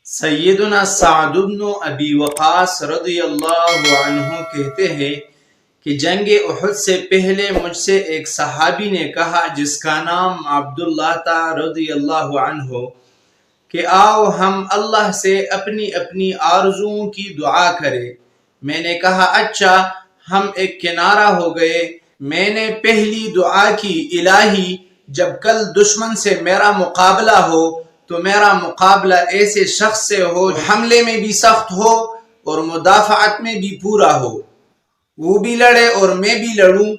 سیدنا سعد بن ابی وقاص رضی اللہ عنہ کہتے ہیں کہ جنگ احد سے پہلے مجھ سے ایک صحابی نے کہا جس کا نام عبداللہ تھا رضی اللہ عنہ کہ آؤ ہم اللہ سے اپنی اپنی آرزوؤں کی دعا کریں۔ میں نے کہا اچھا۔ ہم ایک کنارہ ہو گئے۔ میں نے پہلی دعا کی، الہی جب کل دشمن سے میرا مقابلہ ہو تو میرا مقابلہ ایسے شخص سے ہو جو حملے میں بھی سخت ہو اور مدافعت میں بھی پورا ہو، وہ بھی لڑے اور میں بھی لڑوں،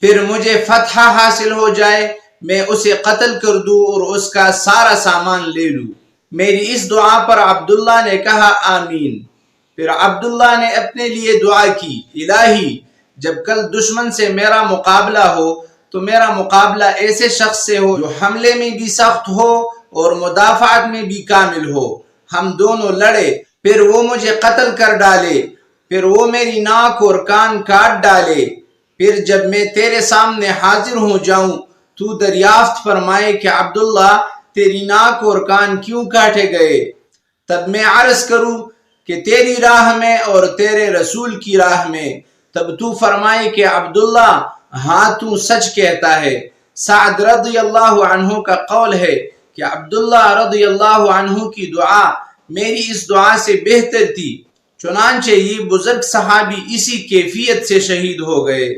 پھر مجھے فتح حاصل ہو جائے، میں اسے قتل کر دوں اور اس کا سارا سامان لے لوں۔ میری اس دعا پر عبداللہ نے کہا آمین۔ پھر عبداللہ نے اپنے لیے دعا کی، الہی جب کل دشمن سے میرا مقابلہ ہو تو میرا مقابلہ ایسے شخص سے ہو جو حملے میں بھی سخت ہو اور مدافعت میں بھی کامل ہو، ہم دونوں لڑے، پھر وہ مجھے قتل کر ڈالے، پھر وہ میری ناک اور کان کاٹ ڈالے، پھر جب میں تیرے سامنے حاضر ہو جاؤں تو دریافت فرمائے کہ عبداللہ تیری ناک اور کان کیوں کاٹے گئے، تب میں عرض کروں کہ تیری راہ میں اور تیرے رسول کی راہ میں، تب تو فرمائے کہ عبداللہ ہاں تو سچ کہتا ہے۔ سعد رضی اللہ عنہ کا قول ہے کہ عبداللہ رضی اللہ عنہ کی دعا میری اس دعا سے بہتر تھی، چنانچہ یہ بزرگ صحابی اسی کیفیت سے شہید ہو گئے۔